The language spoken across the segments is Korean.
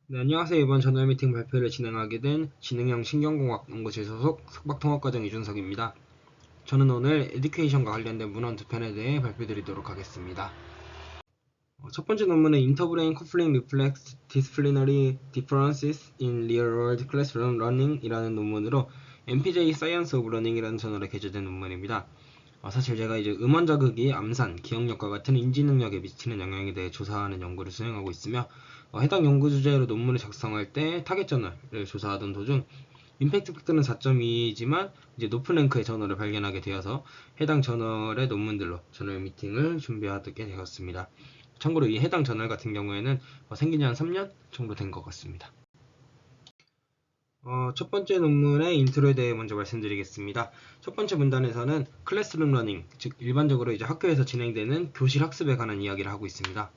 네, 안녕하세요. 이번 저널 미팅 발표를 진행하게 된 지능형 신경공학 연구실 소속 석박통합과정 이준석입니다. 저는 오늘 에듀케이션과 관련된 문헌 두 편에 대해 발표드리도록 하겠습니다. 첫 번째 논문은 Interbrain Coupling Reflex Disciplinary Differences in Real-World Classroom Learning 이라는 논문으로 MPJ Science of Learning이라는 저널에 게재된 논문입니다. 사실 제가 이제 음원 자극이 암산, 기억력과 같은 인지 능력에 미치는 영향에 대해 조사하는 연구를 수행하고 있으며 해당 연구 주제로 논문을 작성할 때 타겟 저널을 조사하던 도중 임팩트 팩터는 4.2이지만 이제 높은 랭크의 저널을 발견하게 되어서 해당 저널의 논문들로 저널 미팅을 준비하게 되었습니다. 참고로 이 해당 저널 같은 경우에는 생긴 지 한 3년 정도 된 것 같습니다. 첫 번째 논문의 인트로에 대해 먼저 말씀드리겠습니다. 첫 번째 문단에서는 클래스룸 러닝, 즉 일반적으로 이제 학교에서 진행되는 교실 학습에 관한 이야기를 하고 있습니다.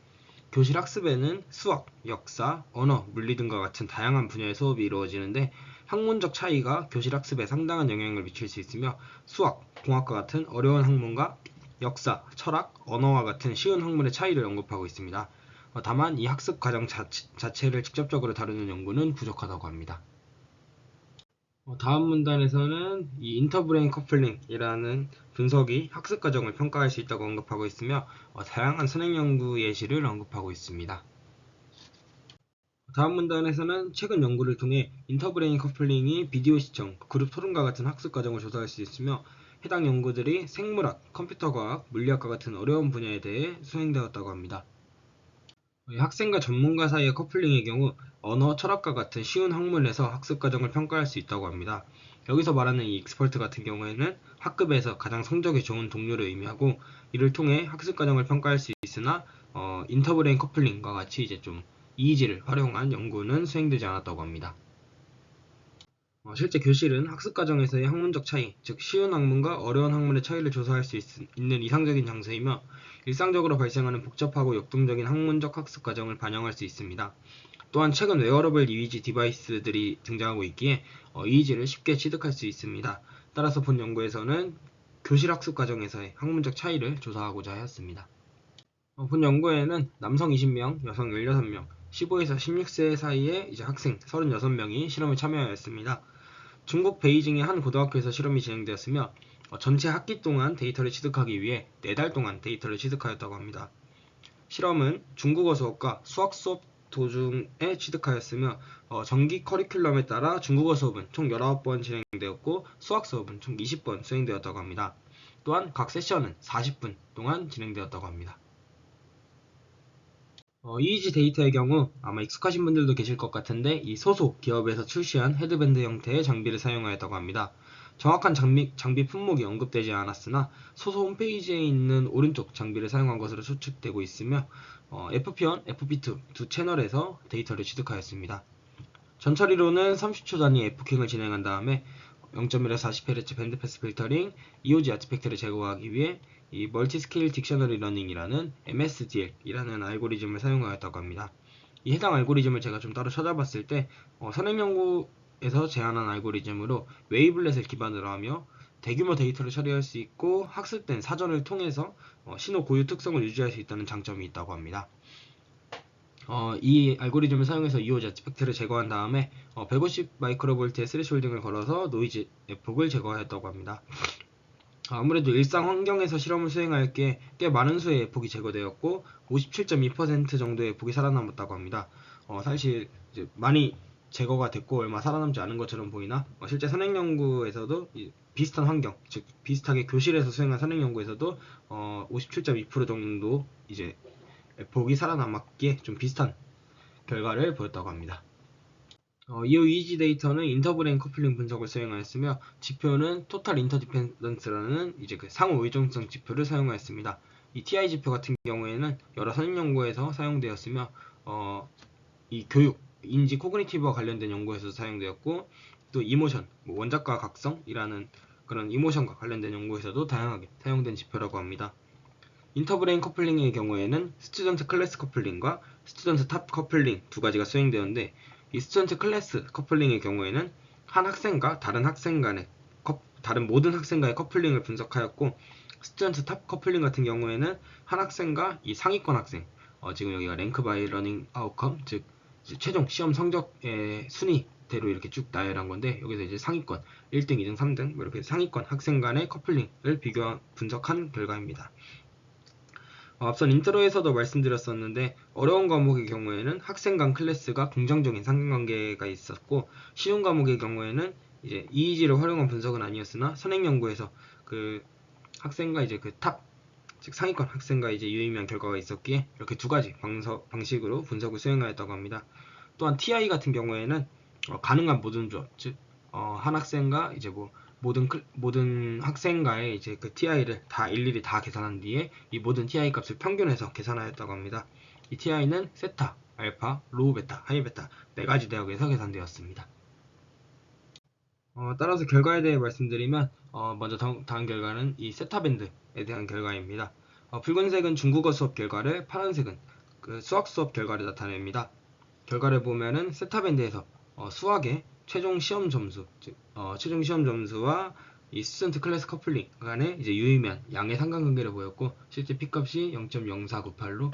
교실 학습에는 수학, 역사, 언어, 물리 등과 같은 다양한 분야의 수업이 이루어지는데 학문적 차이가 교실 학습에 상당한 영향을 미칠 수 있으며 수학, 공학과 같은 어려운 학문과 역사, 철학, 언어와 같은 쉬운 학문의 차이를 언급하고 있습니다. 다만 이 학습 과정 자체를 직접적으로 다루는 연구는 부족하다고 합니다. 다음 문단에서는 이 인터브레인 커플링이라는 분석이 학습 과정을 평가할 수 있다고 언급하고 있으며 다양한 선행 연구 예시를 언급하고 있습니다. 다음 문단에서는 최근 연구를 통해 인터브레인 커플링이 비디오 시청, 그룹 토론과 같은 학습 과정을 조사할 수 있으며 해당 연구들이 생물학, 컴퓨터과학, 물리학과 같은 어려운 분야에 대해 수행되었다고 합니다. 학생과 전문가 사이의 커플링의 경우 언어, 철학과 같은 쉬운 학문에서 학습 과정을 평가할 수 있다고 합니다. 여기서 말하는 이 익스퍼트 같은 경우에는 학급에서 가장 성적이 좋은 동료를 의미하고 이를 통해 학습 과정을 평가할 수 있으나 인터브레인 커플링과 같이 이제 좀 이의지를 활용한 연구는 수행되지 않았다고 합니다. 실제 교실은 학습 과정에서의 학문적 차이, 즉 쉬운 학문과 어려운 학문의 차이를 조사할 수 있는 이상적인 장소이며 일상적으로 발생하는 복잡하고 역동적인 학문적 학습 과정을 반영할 수 있습니다. 또한 최근 웨어러블 이미지 디바이스들이 등장하고 있기에 이미지를 쉽게 취득할 수 있습니다. 따라서 본 연구에서는 교실 학습 과정에서의 학문적 차이를 조사하고자 하였습니다. 본 연구에는 남성 20명, 여성 16명, 15에서 16세 사이의 이제 학생 36명이 실험에 참여하였습니다. 중국 베이징의 한 고등학교에서 실험이 진행되었으며 전체 학기 동안 데이터를 취득하기 위해 4달 동안 데이터를 취득하였다고 합니다. 실험은 중국어 수업과 수학 수업 도중에 취득하였으며 정기 커리큘럼에 따라 중국어 수업은 총 19번 진행되었고 수학 수업은 총 20번 수행되었다고 합니다. 또한 각 세션은 40분 동안 진행되었다고 합니다. EEG 데이터의 경우 아마 익숙하신 분들도 계실 것 같은데 이 소속 기업에서 출시한 헤드밴드 형태의 장비를 사용하였다고 합니다. 정확한 장비 품목이 언급되지 않았으나 소속 홈페이지에 있는 오른쪽 장비를 사용한 것으로 추측되고 있으며 FP1, FP2 두 채널에서 데이터를 취득하였습니다. 전처리로는 30초 단위 F킹을 진행한 다음에 0.1에서 40Hz 밴드패스 필터링, EOG 아티팩트를 제거하기 위해 이 멀티스케일 딕셔너리 러닝이라는 MSDL이라는 알고리즘을 사용하였다고 합니다. 이 해당 알고리즘을 제가 좀 따로 찾아봤을 때 선행연구에서 제안한 알고리즘으로 웨이블렛을 기반으로 하며 대규모 데이터를 처리할 수 있고 학습된 사전을 통해서 신호 고유 특성을 유지할 수 있다는 장점이 있다고 합니다. 이 알고리즘을 사용해서 EOG 아티팩트를 제거한 다음에 150 마이크로볼트의 스레시홀딩을 걸어서 노이즈 폭을 제거하였다고 합니다. 아무래도 일상 환경에서 실험을 수행할 게 꽤 많은 수의 폭이 제거되었고 57.2% 정도의 폭이 살아남았다고 합니다. 사실 이제 많이 제거가 됐고 얼마 살아남지 않은 것처럼 보이나 실제 선행 연구에서도 비슷한 환경, 즉 비슷하게 교실에서 수행한 선행 연구에서도 57.2% 정도 이제 폭이 살아남았기에 좀 비슷한 결과를 보였다고 합니다. 이후 EG 데이터는 인터브레인 커플링 분석을 수행하였으며 지표는 토탈 인터디펜던스라는 이제 그 상호 의존성 지표를 사용하였습니다. 이 TI 지표 같은 경우에는 여러 선임 연구에서 사용되었으며 이 교육, 인지 코그니티브와 관련된 연구에서 사용되었고 또 이모션, 원작과 각성이라는 그런 이모션과 관련된 연구에서도 다양하게 사용된 지표라고 합니다. 인터브레인 커플링의 경우에는 스튜던트 클래스 커플링과 스튜던트 탑 커플링 두 가지가 수행되었는데 이 스튜던트 클래스 커플링의 경우에는 한 학생과 다른 학생 간의 다른 모든 학생과의 커플링을 분석하였고 스튜던트 탑 커플링 같은 경우에는 한 학생과 이 상위권 학생 지금 여기가 랭크 바이 러닝 아웃컴 즉 이제 최종 시험 성적의 순위대로 이렇게 쭉 나열한 건데, 여기서 이제 상위권 1등, 2등, 3등 뭐 이렇게 상위권 학생 간의 커플링을 분석한 결과입니다. 앞선 인트로에서도 말씀드렸었는데, 어려운 과목의 경우에는 학생 간 클래스가 긍정적인 상관관계가 있었고, 쉬운 과목의 경우에는 이제 EEG를 활용한 분석은 아니었으나 선행 연구에서 그 학생과 이제 그 탑, 즉 상위권 학생과 이제 유의미한 결과가 있었기에 이렇게 두 가지 방식으로 분석을 수행하였다고 합니다. 또한 TI 같은 경우에는 가능한 모든 조합, 즉 한 학생과 이제 뭐 모든 학생과의 이제 그 TI를 다 일일이 다 계산한 뒤에 이 모든 TI 값을 평균해서 계산하였다고 합니다. 이 TI는 세타, 알파, 로우 베타, 하이 베타 네 가지 대역에서 계산되었습니다. 따라서 결과에 대해 말씀드리면 먼저 다음 결과는 이 세타 밴드에 대한 결과입니다. 붉은색은 중국어 수업 결과를, 파란색은 그 수학 수업 결과를 나타냅니다. 결과를 보면은 세타 밴드에서 수학의 최종 시험 점수, 즉 최종 시험 점수와 이 스튜던트 클래스 커플링 간의 이제 유의미한 양의 상관관계를 보였고, 실제 P값이 0.0498로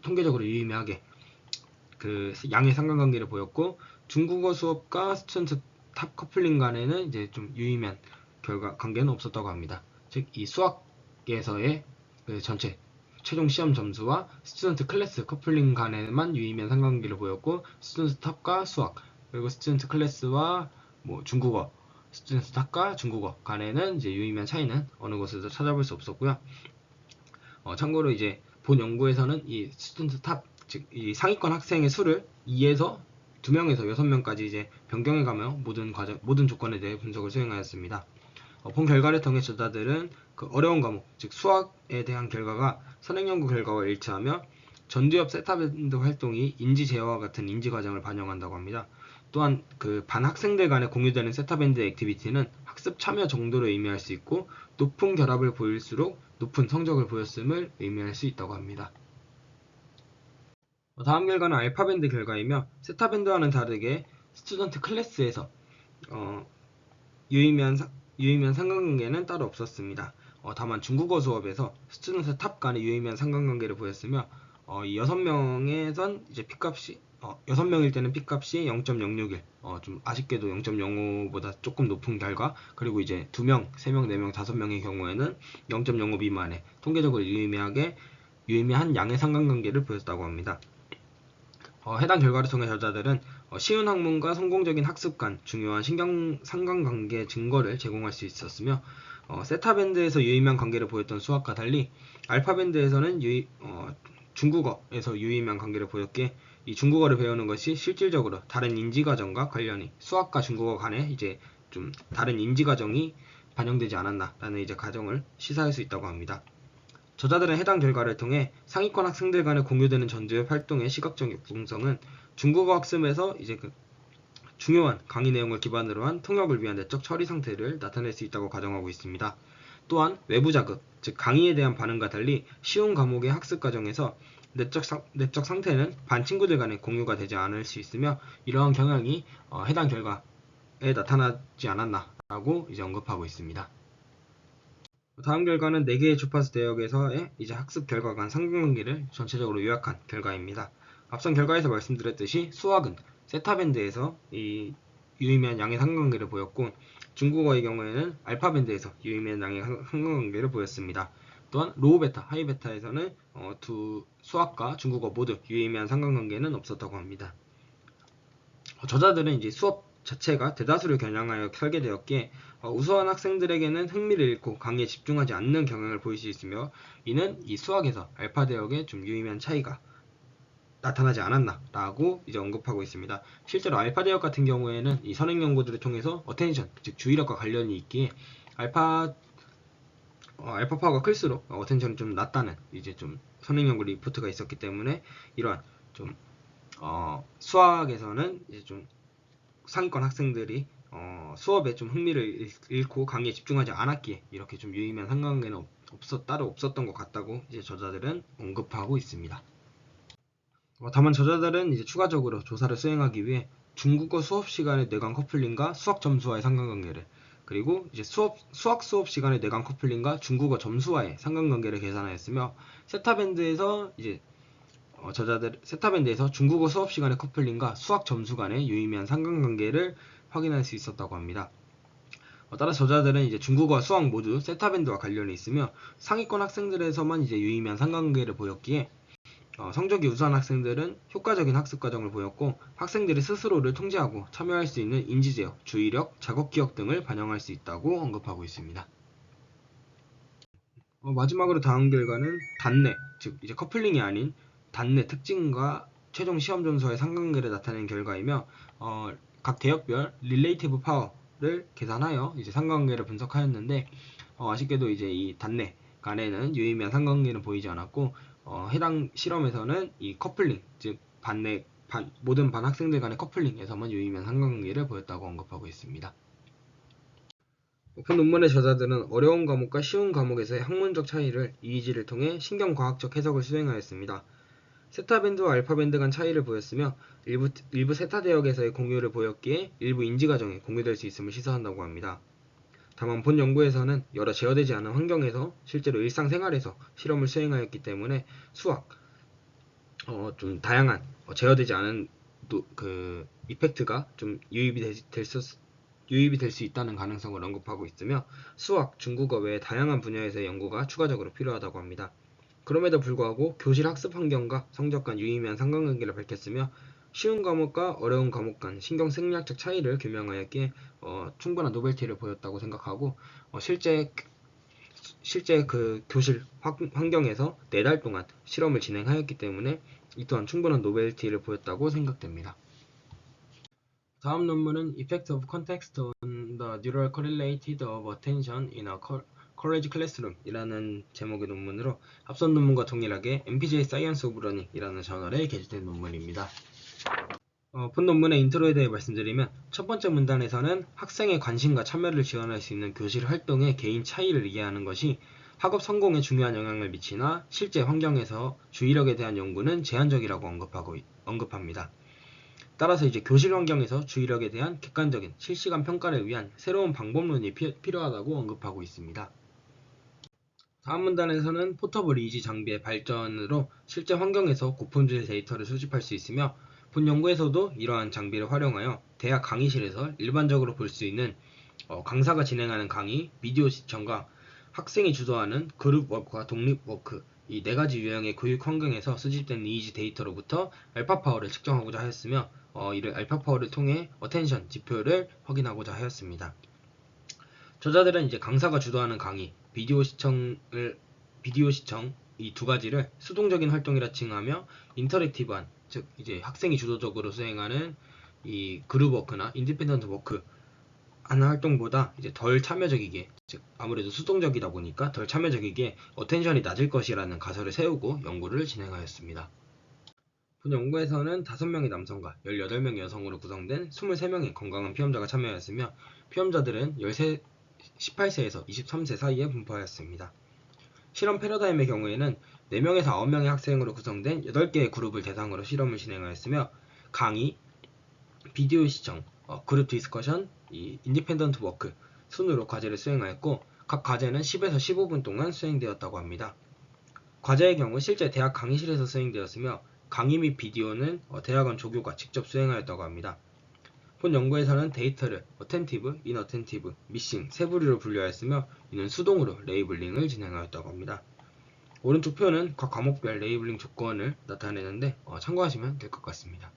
통계적으로 유의미하게 그 양의 상관관계를 보였고, 중국어 수업과 스튜던트 탑 커플링 간에는 이제 좀 유의미한 관계는 없었다고 합니다. 즉 이 수학에서의 그 전체 최종 시험 점수와 스튜던트 클래스 커플링 간에만 유의미한 상관관계를 보였고, 스튜던트 탑과 수학, 그리고 스튜던트 클래스와 뭐 중국어, 스튜던트 탑과 중국어 간에는 이제 유의미한 차이는 어느 곳에서 찾아볼 수 없었고요. 참고로 이제 본 연구에서는 이 스튜던트 탑, 즉 이 상위권 학생의 수를 2에서 2명에서 6명까지 이제 변경해가며 모든 조건에 대해 분석을 수행하였습니다. 본 결과를 통해 저자들은 그 어려운 과목, 즉 수학에 대한 결과가 선행연구 결과와 일치하며 전두엽 세타밴드 활동이 인지 제어와 같은 인지 과정을 반영한다고 합니다. 또한 그 반 학생들 간에 공유되는 세타밴드 액티비티는 학습 참여 정도를 의미할 수 있고, 높은 결합을 보일수록 높은 성적을 보였음을 의미할 수 있다고 합니다. 다음 결과는 알파밴드 결과이며, 세타밴드와는 다르게 스튜던트 클래스에서 유의미한 상관관계는 따로 없었습니다. 다만 중국어 수업에서 스튜던트 탑 간의 유의미한 상관관계를 보였으며, 이 6명에선 이제 P값이 6명일 때는 P값이 0.061, 좀 아쉽게도 0.05보다 조금 높은 결과, 그리고 이제 2명, 3명, 4명, 5명의 경우에는 0.05 미만의 통계적으로 유의미한 양의 상관관계를 보였다고 합니다. 해당 결과를 통해 저자들은 쉬운 학문과 성공적인 학습 간 중요한 상관관계 증거를 제공할 수 있었으며, 세타밴드에서 유의미한 관계를 보였던 수학과 달리 알파밴드에서는 중국어에서 유의미한 관계를 보였기에 이 중국어를 배우는 것이 실질적으로 다른 인지과정과 관련이 수학과 중국어 간에 이제 좀 다른 인지과정이 반영되지 않았나라는 이제 가정을 시사할 수 있다고 합니다. 저자들은 해당 결과를 통해 상위권 학생들 간에 공유되는 전두엽 활동의 시각적 융성은 중국어 학습에서 이제 그 중요한 강의 내용을 기반으로 한 통역을 위한 내적 처리 상태를 나타낼 수 있다고 가정하고 있습니다. 또한 외부 자극, 즉 강의에 대한 반응과 달리 쉬운 과목의 학습 과정에서 내적 상태는 반 친구들 간에 공유가 되지 않을 수 있으며, 이러한 경향이 해당 결과에 나타나지 않았나라고 이제 언급하고 있습니다. 다음 결과는 4개의 주파수 대역에서의 이제 학습 결과 간 상관관계를 전체적으로 요약한 결과입니다. 앞선 결과에서 말씀드렸듯이 수학은 세타밴드에서 이 유의미한 양의 상관관계를 보였고, 중국어의 경우에는 알파밴드에서 유의미한 양의 상관관계를 보였습니다. 또한 로우 베타, 하이 베타에서는 두 수학과 중국어 모두 유의미한 상관관계는 없었다고 합니다. 저자들은 이제 수업 자체가 대다수를 겨냥하여 설계되었기에 우수한 학생들에게는 흥미를 잃고 강의에 집중하지 않는 경향을 보일 수 있으며, 이는 이 수학에서 알파 대역의 좀 유의미한 차이가 나타나지 않았나라고 이제 언급하고 있습니다. 실제로 알파 대역 같은 경우에는 이 선행 연구들을 통해서 어텐션, 즉 주의력과 관련이 있기에 알파파가 클수록 어텐션이 좀 낮다는 이제 좀 선행 연구 리포트가 있었기 때문에, 이러한 좀 수학에서는 이제 좀 상위권 학생들이 수업에 좀 흥미를 잃고 강의에 집중하지 않았기에 이렇게 좀 유의미한 상관관계는 따로 없었던 것 같다고 이제 저자들은 언급하고 있습니다. 다만 저자들은 이제 추가적으로 조사를 수행하기 위해 중국어 수업 시간의 뇌관 커플링과 수학 점수와의 상관관계를, 그리고 이제 수학 수업 시간의 뇌관 커플링과 중국어 점수와의 상관관계를 계산하였으며, 세타밴드에서 이제 저자들 세타밴드에서 중국어 수업 시간의 커플링과 수학 점수 간의 유의미한 상관관계를 확인할 수 있었다고 합니다. 따라 저자들은 이제 중국어와 수학 모두 세타밴드와 관련이 있으며 상위권 학생들에서만 이제 유의미한 상관관계를 보였기에 성적이 우수한 학생들은 효과적인 학습 과정을 보였고 학생들이 스스로를 통제하고 참여할 수 있는 인지제어, 주의력, 작업기억 등을 반영할 수 있다고 언급하고 있습니다. 마지막으로 다음 결과는 단내, 즉 이제 커플링이 아닌 단내 특징과 최종 시험 점수와의 상관관계를 나타내는 결과이며 각 대역별 릴레이티브 파워를 계산하여 이제 상관관계를 분석하였는데 아쉽게도 이제 이 단내 간에는 유의미한 상관관계는 보이지 않았고 해당 실험에서는 이 커플링, 즉 모든 반 학생들 간의 커플링에서만 유의미한 상관관계를 보였다고 언급하고 있습니다. 본 논문의 저자들은 어려운 과목과 쉬운 과목에서의 학문적 차이를 이의지를 통해 신경과학적 해석을 수행하였습니다. 세타밴드와 알파밴드 간 차이를 보였으며 일부 세타 대역에서의 공유를 보였기에 일부 인지과정에 공유될 수 있음을 시사한다고 합니다. 다만 본 연구에서는 여러 제어되지 않은 환경에서 실제로 일상생활에서 실험을 수행하였기 때문에 수학, 좀 다양한 제어되지 않은 그 이펙트가 좀 유입이 될 수 있다는 가능성을 언급하고 있으며 수학, 중국어 외 다양한 분야에서의 연구가 추가적으로 필요하다고 합니다. 그럼에도 불구하고 교실 학습 환경과 성적 간 유의미한 상관관계를 밝혔으며 쉬운 과목과 어려운 과목 간 신경 생리학적 차이를 규명하였기에 충분한 노벨티를 보였다고 생각하고 실제 그 교실 환경에서 4달 동안 실험을 진행하였기 때문에 이 또한 충분한 노벨티를 보였다고 생각됩니다. 다음 논문은 Effect of Context on the Neural Correlated of Attention in a College Classroom 이라는 제목의 논문으로 앞선 논문과 동일하게 MPJ Science of Learning 이라는 저널에 게재된 논문입니다. 본 논문의 인트로에 대해 말씀드리면 첫 번째 문단에서는 학생의 관심과 참여를 지원할 수 있는 교실 활동의 개인 차이를 이해하는 것이 학업 성공에 중요한 영향을 미치나 실제 환경에서 주의력에 대한 연구는 제한적이라고 언급합니다. 따라서 이제 교실 환경에서 주의력에 대한 객관적인 실시간 평가를 위한 새로운 방법론이 필요하다고 언급하고 있습니다. 다음 문단에서는 포터블 이지 장비의 발전으로 실제 환경에서 고품질 데이터를 수집할 수 있으며 본 연구에서도 이러한 장비를 활용하여 대학 강의실에서 일반적으로 볼 수 있는 강사가 진행하는 강의, 비디오 시청과 학생이 주도하는 그룹 워크와 독립 워크 이 4가지 유형의 교육 환경에서 수집된 이지 데이터로부터 알파 파워를 측정하고자 하였으며 이를 알파 파워를 통해 어텐션 지표를 확인하고자 하였습니다. 저자들은 이제 강사가 주도하는 강의, 비디오 시청 이 2가지를 수동적인 활동이라 칭하며 인터랙티브한, 즉 이제 학생이 주도적으로 수행하는 이 그룹 워크나 인디펜던트 워크 하는 활동보다 이제 덜 참여적이게, 즉 아무래도 수동적이다 보니까 덜 참여적이게 어텐션이 낮을 것이라는 가설을 세우고 연구를 진행하였습니다. 본 연구에서는 5명의 남성과 18명의 여성으로 구성된 23명의 건강한 피험자가 참여하였으며 피험자들은 18세에서 23세 사이에 분포하였습니다. 실험 패러다임의 경우에는 4명에서 9명의 학생으로 구성된 8개의 그룹을 대상으로 실험을 진행하였으며 강의, 비디오 시청, 그룹 디스커션, 인디펜던트 워크 순으로 과제를 수행하였고 각 과제는 10에서 15분 동안 수행되었다고 합니다. 과제의 경우 실제 대학 강의실에서 수행되었으며 강의 및 비디오는 대학원 조교가 직접 수행하였다고 합니다. 본 연구에서는 데이터를 어텐티브, 인어텐티브, 미싱 세 부류로 분류하였으며 이는 수동으로 레이블링을 진행하였다고 합니다. 오른쪽 표는 각 과목별 레이블링 조건을 나타내는데 참고하시면 될 것 같습니다.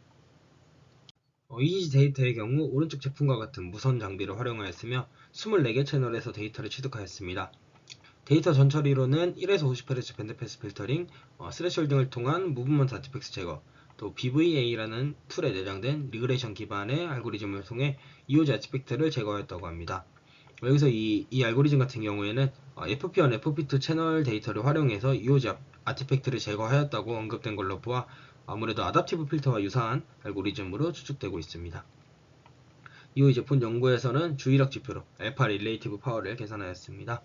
이지 데이터의 경우 오른쪽 제품과 같은 무선 장비를 활용하였으며 24개 채널에서 데이터를 취득하였습니다. 데이터 전처리로는 1에서 50Hz 밴드패스 필터링, 스레셜 등을 통한 무브먼트 아티팩트 제거, 또 BVA라는 툴에 내장된 리그레이션 기반의 알고리즘을 통해 EOG 아티팩트를 제거하였다고 합니다. 여기서 이 알고리즘 같은 경우에는 FP1, FP2 채널 데이터를 활용해서 EOG 아티팩트를 제거하였다고 언급된 걸로 보아 아무래도 아답티브 필터와 유사한 알고리즘으로 추측되고 있습니다. 이후 이제 본 연구에서는 주의력 지표로 알파 릴레이티브 파워를 계산하였습니다.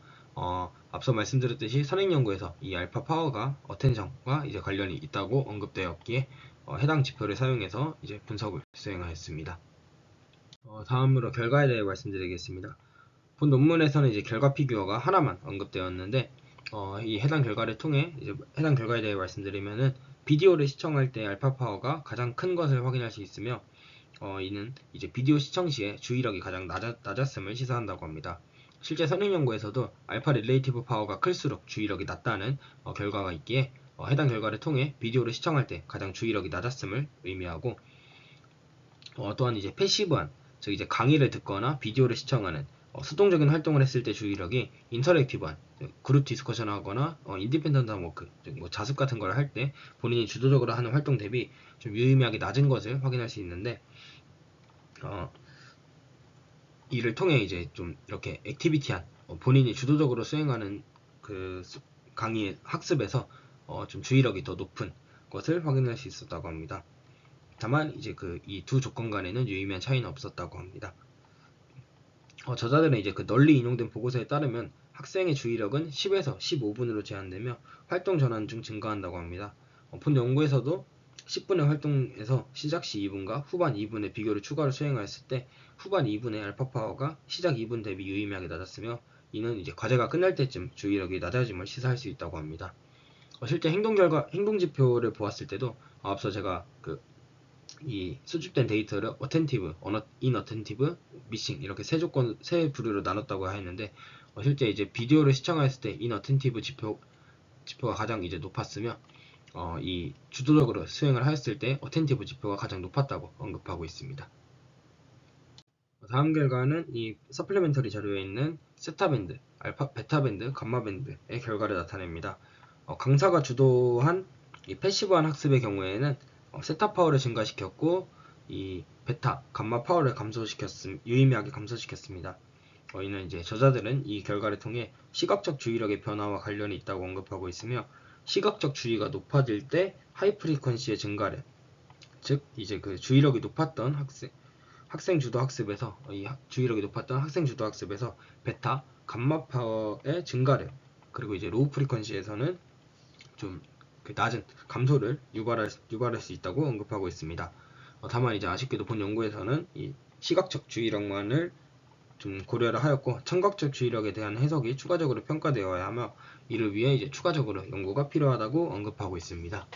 앞서 말씀드렸듯이 선행 연구에서 이 알파 파워가 어텐션과 이제 관련이 있다고 언급되었기에 해당 지표를 사용해서 이제 분석을 수행하였습니다. 다음으로 결과에 대해 말씀드리겠습니다. 본 논문에서는 이제 결과 피규어가 하나만 언급되었는데 이 해당 결과를 통해 이제 해당 결과에 대해 말씀드리면은 비디오를 시청할 때 알파 파워가 가장 큰 것을 확인할 수 있으며 이는 이제 비디오 시청 시에 주의력이 가장 낮았음을 시사한다고 합니다. 실제 선행 연구에서도 알파 릴레이티브 파워가 클수록 주의력이 낮다는 결과가 있기에 해당 결과를 통해 비디오를 시청할 때 가장 주의력이 낮았음을 의미하고 또한 이제 패시브한 즉 이제 강의를 듣거나 비디오를 시청하는 수동적인 활동을 했을 때 주의력이 인터랙티브한 그룹 디스커션을 하거나 인디펜던트한 워크 즉 뭐 자습 같은 걸 할 때 본인이 주도적으로 하는 활동 대비 좀 유의미하게 낮은 것을 확인할 수 있는데 이를 통해 이제 좀 이렇게 액티비티한 본인이 주도적으로 수행하는 그 강의 학습에서 좀 주의력이 더 높은 것을 확인할 수 있었다고 합니다. 다만 이제 이 두 조건 간에는 유의미한 차이는 없었다고 합니다. 저자들은 이제 널리 인용된 보고서에 따르면 학생의 주의력은 10에서 15분으로 제한되며 활동 전환 중 증가한다고 합니다. 본 연구에서도 10분의 활동에서 시작 시 2분과 후반 2분의 비교를 추가로 수행하였을 때 후반 2분의 알파 파워가 시작 2분 대비 유의미하게 낮았으며 이는 이제 과제가 끝날 때쯤 주의력이 낮아짐을 시사할 수 있다고 합니다. 실제 행동 지표를 보았을 때도 앞서 제가 이 수집된 데이터를 어텐티브, 인어텐티브, 미싱 이렇게 세 부류로 나눴다고 했는데 실제 이제 비디오를 시청했을 때 인어텐티브 지표가 가장 이제 높았으며 이 주도적으로 수행을 하였을 때 어텐티브 지표가 가장 높았다고 언급하고 있습니다. 다음 결과는 이 서플리멘터리 자료에 있는 세타 밴드, 베타 밴드, 감마 밴드의 결과를 나타냅니다. 강사가 주도한 이 패시브한 학습의 경우에는 세타 파워를 증가시켰고 이 베타, 감마 파워를 유의미하게 감소시켰습니다. 이는 이제 저자들은 이 결과를 통해 시각적 주의력의 변화와 관련이 있다고 언급하고 있으며 시각적 주의가 높아질 때 하이 프리퀀시의 증가를 즉 이제 주의력이 높았던 학생 주도 학습에서 주의력이 높았던 학생 주도 학습에서 베타, 감마 파워의 증가를 그리고 이제 로우 프리퀀시에서는 좀 낮은 감소를 유발할 수 있다고 언급하고 있습니다. 다만 이제 아쉽게도 본 연구에서는 이 시각적 주의력만을 좀 고려를 하였고 청각적 주의력에 대한 해석이 추가적으로 평가되어야 하며 이를 위해 이제 추가적으로 연구가 필요하다고 언급하고 있습니다.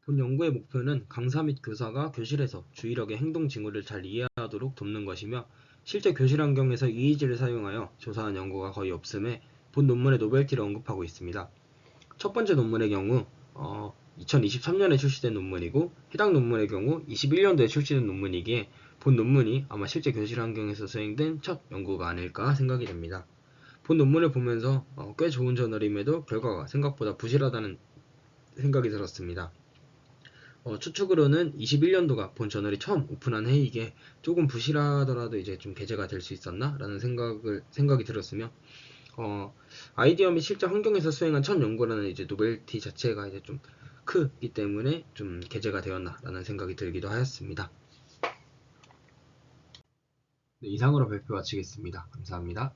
본 연구의 목표는 강사 및 교사가 교실에서 주의력의 행동 징후를 잘 이해하도록 돕는 것이며 실제 교실 환경에서 EEG를 사용하여 조사한 연구가 거의 없음에 본 논문의 노벨티를 언급하고 있습니다. 첫 번째 논문의 경우 2023년에 출시된 논문이고 해당 논문의 경우 21년도에 출시된 논문이기에 본 논문이 아마 실제 교실 환경에서 수행된 첫 연구가 아닐까 생각이 됩니다. 본 논문을 보면서 꽤 좋은 저널임에도 결과가 생각보다 부실하다는 생각이 들었습니다. 추측으로는 21년도가 본 저널이 처음 오픈한 해이기에 조금 부실하더라도 이제 좀 게재가 될 수 있었나? 라는 생각이 들었으며 아이디어 및 실제 환경에서 수행한 첫 연구라는 이제 노벨티 자체가 이제 좀 크기 때문에 좀 게재가 되었나라는 생각이 들기도 하였습니다. 네, 이상으로 발표 마치겠습니다. 감사합니다.